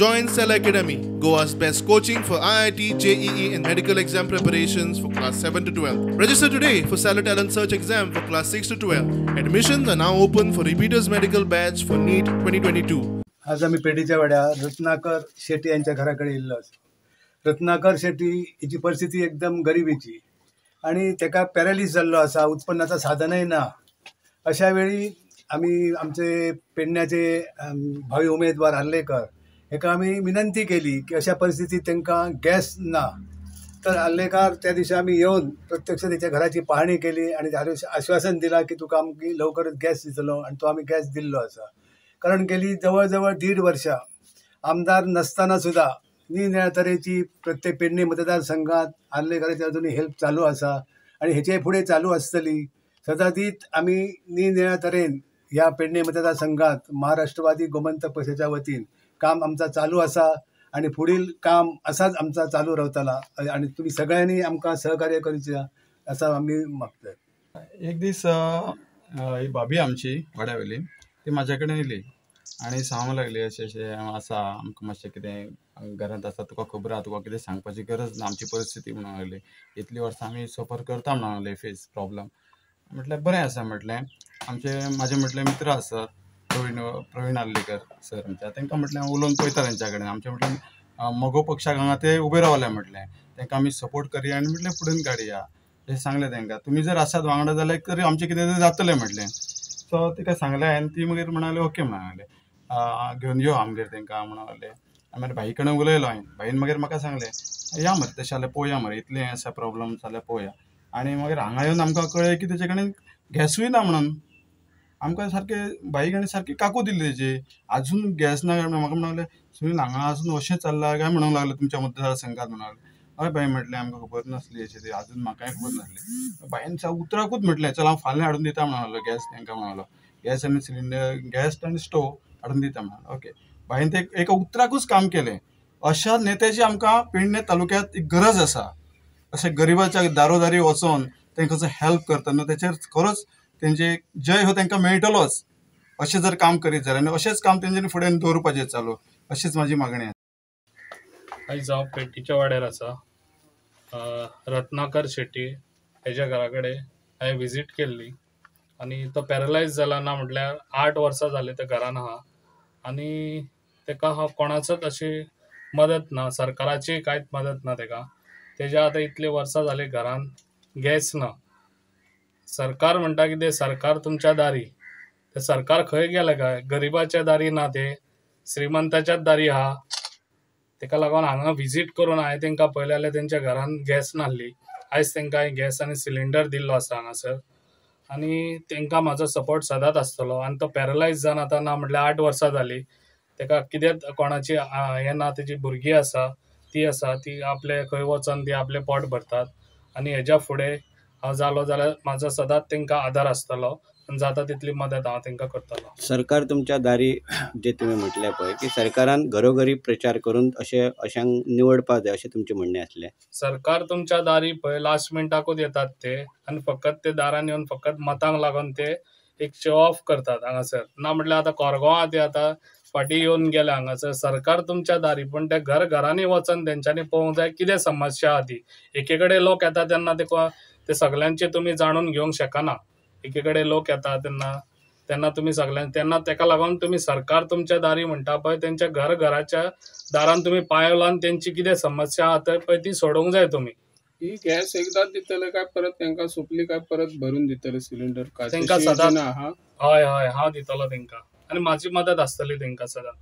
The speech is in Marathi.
Join Cell Academy, Goa's best coaching for IIT, JEE and medical exam preparations for class 7 to 12. Register today for Cell Talent Search exam for class 6 to 12. Admissions are now open for repeaters medical batch for NEET 2022. आज आम्ही पेडीच्या वाड्या रत्नाकर शेट्टी यांच्या घराकडे येयल्लो आसा। रत्नाकर शेट्टी हिची परिस्थिती एकदम गरिबीची आणि तेका पॅरालिस जाल्लो आसा, उत्पन्नाचं साधनही ना। अशा वेळी आम्ही आमचे पेडण्याचे भावी उमेदवार हल्लेकर हेका आम्ही विनंती केली की अशा परिस्थितीत त्यांना गॅस ना, तर हल्लेकर त्या दिवशी आम्ही येऊन प्रत्यक्ष त्याच्या घराची पाहणी केली आणि आश्वासन दिला की तुका आमकी लवकरच गॅस दितलो आणि तो आम्ही गॅस दिल्लो आसा। कारण गेली जवळजवळ 1.5 वर्षा आमदार नसताना सुद्धा निरनिळ्या तरेची प्रत्येक पेडणे मतदारसंघात हल्लेकरांची अजूनही हेल्प चालू आसा आणि हेचे पुढे चालू आसतली। सदांच आम्ही निरनिळ्या तरेन ह्या पेडणे मतदारसंघात महाराष्ट्रवादी गोमंतक पक्षाच्या वतीन काम आमचा चालू आसा आणि पुढील काम असाच आमचा चालू रावतला आणि तुम्ही सगळ्यांनी आमकां सहकार्य करूचा असं आम्ही मागतोय। एक दीस ही भाभी आमची वाड्यावयली ती म्हाज्या कडेन येयली आनी सांगूंक लागली अशें अशें आसा, आमकां मातशें कितें घरांत आसा, तुका खबर आहा, तुका कितें सांगपाची गरज ना, आमची परिस्थिती म्हणूंक लागली। इतली वर्सां आमी सफर करता म्हणूंक लागले फेस प्रॉब्लम। म्हटल्यार बरें आसा म्हटलें। म्हाजे म्हटलें मित्र आसात प्रवीण हल्लेकर सर आमच्या, तांकां म्हटलें हांव उलोवन पळयता तेंच्या कडेन। आमचें म्हटलें मोगो पक्षाक हांगा ते उबे रावले म्हटलें, तांकां आमी सपोर्ट करया आनी म्हटलें फुडें काडया अशें सांगलें तांकां। तुमी जर आसात वांगडा जाल्यार तरी आमचें कितें तरी जातलें म्हटलें। सो तिका सांगलें आनी ती मागीर म्हणाली ओके म्हणाले घेवन यो आमगेर तांकां म्हणून लागलें। मागीर भाई कडेन उलयलो हांवें, भाईन मागीर म्हाका सांगलें या मरे तशें जाल्यार पळोवया मरे, इतलें आसा प्रॉब्लम जाल्यार पळोवया। आनी मागीर हांगा येवन आमकां कळ्ळें की तेजे कडेन गॅसूय ना म्हणून। आमकां सारकें भाईक आनी सारकी काकू दिल्ली तेजी, आजून गॅस ना काय म्हाका म्हणाले सुनील हांगा आजून अशें चल्लां काय म्हणूंक लागलें तुमच्या मतदारसंघात म्हणून लागलें। हय भाई म्हटलें आमकां खबर नासली अशें ती, आजून म्हाकाय खबर नासली। भाईन उतराकूच म्हटलें चल हांव फाल्यां हाडून दिता म्हणून लागलो गॅस तांकां म्हणलो, गॅस आनी सिलिंडर गॅस आनी स्टोव हाडून दिता म्हणून। ओके भाईन ते एका उतराकूच काम केलें। अशा नेत्याची आमकां पेडणे तालुक्यांत गरज आसा। अशें गरिबाच्या दारोदारी वचोन तांकां जो हेल्प करता न्हू तेचेर खरोच तेंचे जय हो तांकां मेळटलोच। अशें जर काम करीत जाल्यार आनी अशेंच काम तेंच्यांनी फुडें दवरपाचें चालू, अशीच म्हाजी मागणी आसा। आयज हांव पेडणेच्या वाड्यार आसा। रत्नाकर शेट्टी हेच्या घरा कडेन हांवें विजीट केल्ली आनी तो पॅरलायज जाला ना म्हटल्यार 8 वर्सां जालीं ते घरान आहा आनी तेका कोणाचोच अशी मदत ना, सरकाराची कांयच मदत ना तेका। तेज्या आतां इतली वर्सां जालीं घरान गॅस ना। सरकार म्हणटा कितें सरकार तुमच्या दारी, ते सरकार खंय गेलें काय? गरिबाच्या दारी ना, ते श्रीमंताच्याच दारी आहा। तेका लागून हांगा विजीट करून हांवें तांकां पळयलें जाल्यार तेंच्या घरान गॅस नासली। आयज तांकां हांवें गॅस आनी सिलिंडर दिल्लो आसा हांगासर आनी तांकां म्हाजो सपोर्ट सदांच आसतलो। आनी तो पॅरलायज जावन आतां ना म्हटल्यार 8 वर्सां जालीं, तेका कितेंच कोणाची हें ना, तेजी भुरगीं आसा ती आपले खंय वचोन ती आपलें पोट भरतात आनी हेज्या फुडें हांव जालो जाल्यार म्हाजो सदांच तांकां आदार आसतलो आनी जाता तितली मदत हांव तांकां करतलो। सरकार तुमच्या दारी जे तुमी म्हटलें पळय की सरकारान घरोघरी प्रचार करून अशांक निवडपाक जाय अशें तुमचें म्हणणें आसलें। सरकार तुमच्या दारी पळय लास्ट मिनटाकूच येतात ते आनी फकत ते दारान येवन फकत मतांक लागून ते एक शो ऑफ करतात हांगासर। ना म्हटल्यार आतां कोरगांवां ते आतां फाटीं येवन गेल्या हांगासर। सरकार तुमच्या दारी पूण ते घरांनी वचोन तेंच्यांनी पळोवंक जाय कितें समस्या आहा ती। एके कडेन लोक येता तेन्ना ते सगळ्यांचे तुमी जाणून घेवंक शकना। एके कडेन लोक येता तेन्ना तुमी तेन्ना तेका लागून तुमी सरकार तुमच्या दारी म्हणटा पळय तेंच्या घराच्या दारान तुमी पांय लावन तेंची कितें समस्या आहा पळय ती सोडोवंक जाय तुमी। ही गॅस एकदाच दितले काय परत तांकां सोंपली काय परत भरून दितले सिलिंडर काय? तांकां सदांच हय हांव दितलो तांकां आनी म्हाजी मदत आसतली तांकां सदां।